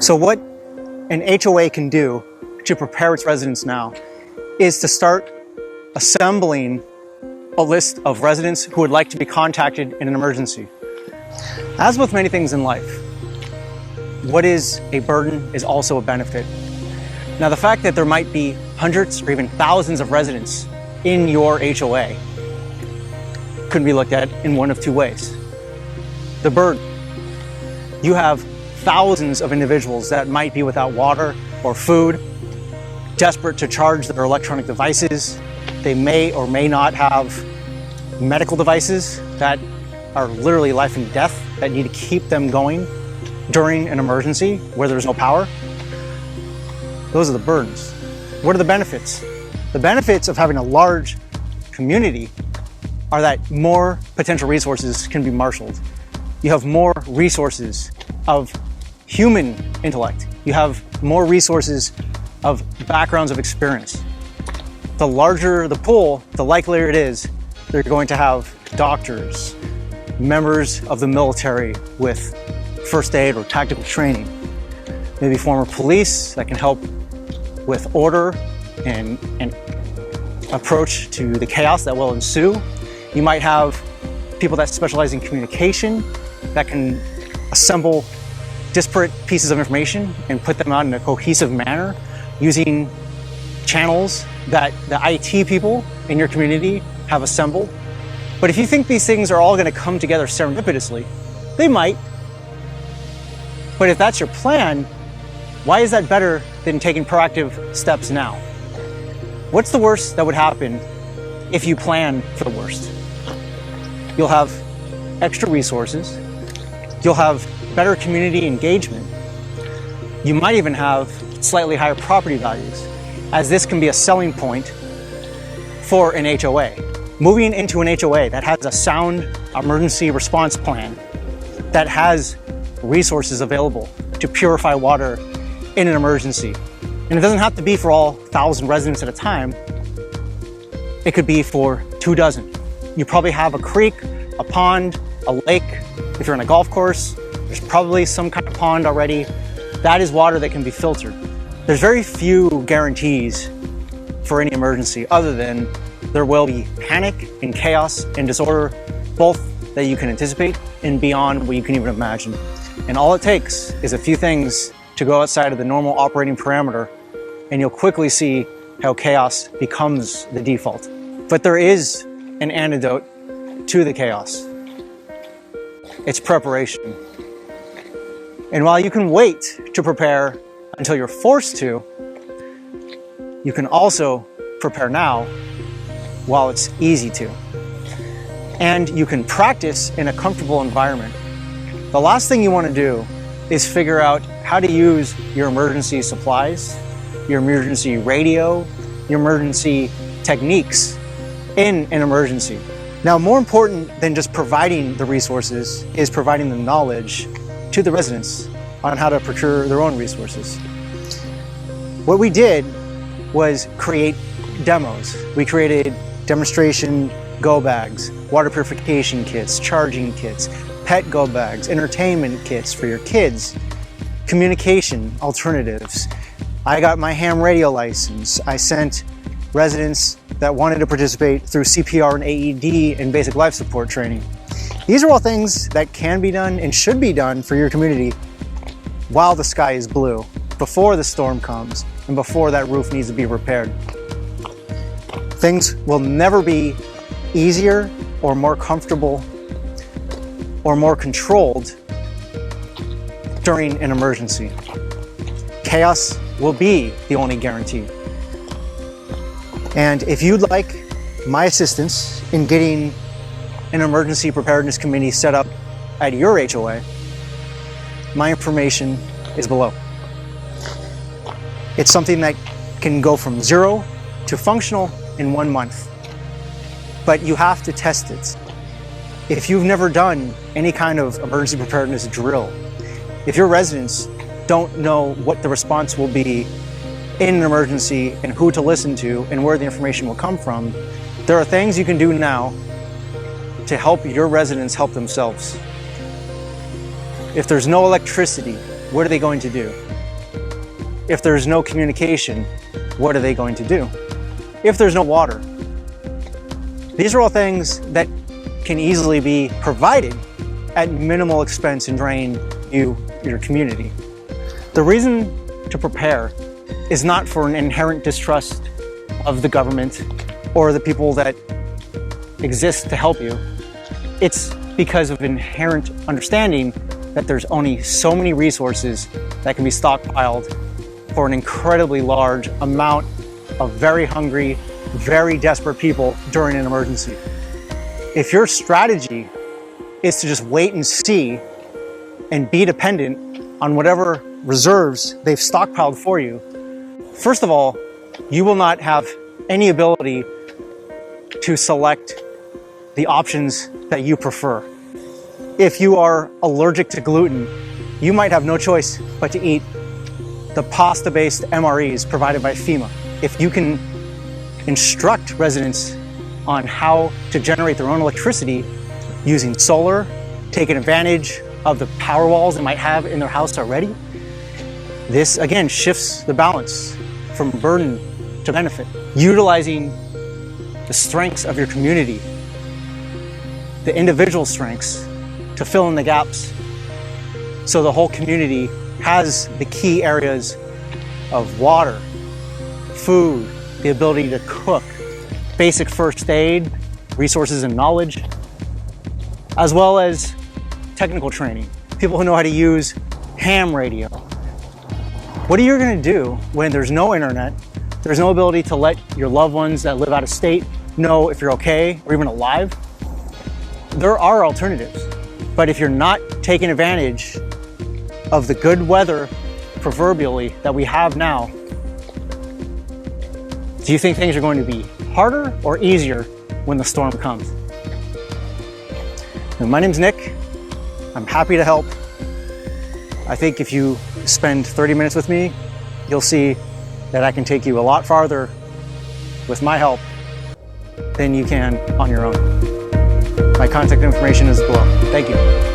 So what an HOA can do to prepare its residents now is to start assembling a list of residents who would like to be contacted in an emergency. As with many things in life, what is a burden is also a benefit. Now, the fact that there might be hundreds or even thousands of residents in your HOA could be looked at in one of two ways. The burden. You have thousands of individuals that might be without water or food, desperate to charge their electronic devices. They may or may not have medical devices that are literally life and death that need to keep them going during an emergency where there's no power. Those are the burdens. What are the benefits? The benefits of having a large community are that more potential resources can be marshaled. You have more resources of human intellect. You have more resources of backgrounds of experience. The larger the pool, the likelier it is they're going to have doctors, members of the military with first aid or tactical training, maybe former police that can help with order and approach to the chaos that will ensue. You might have people that specialize in communication that can assemble disparate pieces of information and put them out in a cohesive manner using channels that the IT people in your community have assembled. But if you think these things are all going to come together serendipitously, they might. But if that's your plan, why is that better than taking proactive steps now? What's the worst that would happen if you plan for the worst? You'll have extra resources. You'll have better community engagement. You might even have slightly higher property values, as this can be a selling point for an HOA. Moving into an HOA that has a sound emergency response plan, that has resources available to purify water in an emergency. And it doesn't have to be for all 1,000 residents at a time. It could be for 24. You probably have a creek, a pond, a lake. If you're on a golf course, there's probably some kind of pond already. That is water that can be filtered. There's very few guarantees for any emergency other than there will be panic and chaos and disorder, both that you can anticipate and beyond what you can even imagine. And all it takes is a few things to go outside of the normal operating parameter, and you'll quickly see how chaos becomes the default. But there is an antidote to the chaos. It's preparation. And while you can wait to prepare until you're forced to, you can also prepare now while it's easy to. And you can practice in a comfortable environment. The last thing you want to do is figure out how to use your emergency supplies, your emergency radio, your emergency techniques in an emergency. Now, more important than just providing the resources is providing the knowledge to the residents on how to procure their own resources. What we did was create demos. We created demonstration go bags, water purification kits, charging kits, pet go bags, entertainment kits for your kids, communication alternatives. I got my ham radio license. I sent residents that wanted to participate through CPR and AED and basic life support training. These are all things that can be done and should be done for your community while the sky is blue, before the storm comes, and before that roof needs to be repaired. Things will never be easier or more comfortable or more controlled during an emergency. Chaos will be the only guarantee. And if you'd like my assistance in getting an emergency preparedness committee set up at your HOA, my information is below. It's something that can go from 0 to functional in 1 month, but you have to test it. If you've never done any kind of emergency preparedness drill, if your residents don't know what the response will be in an emergency and who to listen to and where the information will come from, there are things you can do now to help your residents help themselves. If there's no electricity, what are they going to do? If there's no communication, what are they going to do? If there's no water, these are all things that can easily be provided at minimal expense and drain your community. The reason to prepare is not for an inherent distrust of the government or the people that exist to help you. It's because of inherent understanding that there's only so many resources that can be stockpiled for an incredibly large amount of very hungry, very desperate people during an emergency. If your strategy is to just wait and see and be dependent on whatever reserves they've stockpiled for you, first of all, you will not have any ability to select the options that you prefer. If you are allergic to gluten, you might have no choice but to eat the pasta-based MREs provided by FEMA. If you can instruct residents on how to generate their own electricity using solar, taking advantage of the power walls they might have in their house already, this again shifts the balance from burden to benefit. Utilizing the strengths of your community, the individual strengths, to fill in the gaps so the whole community has the key areas of water, food, the ability to cook, basic first aid, resources and knowledge, as well as technical training, people who know how to use ham radio. What are you going to do when there's no internet, there's no ability to let your loved ones that live out of state know if you're okay or even alive? There are alternatives, but if you're not taking advantage of the good weather, proverbially, that we have now, do you think things are going to be harder or easier when the storm comes? And my name's Nick. I'm happy to help. I think if you spend 30 minutes with me, you'll see that I can take you a lot farther with my help than you can on your own. My contact information is below. Thank you.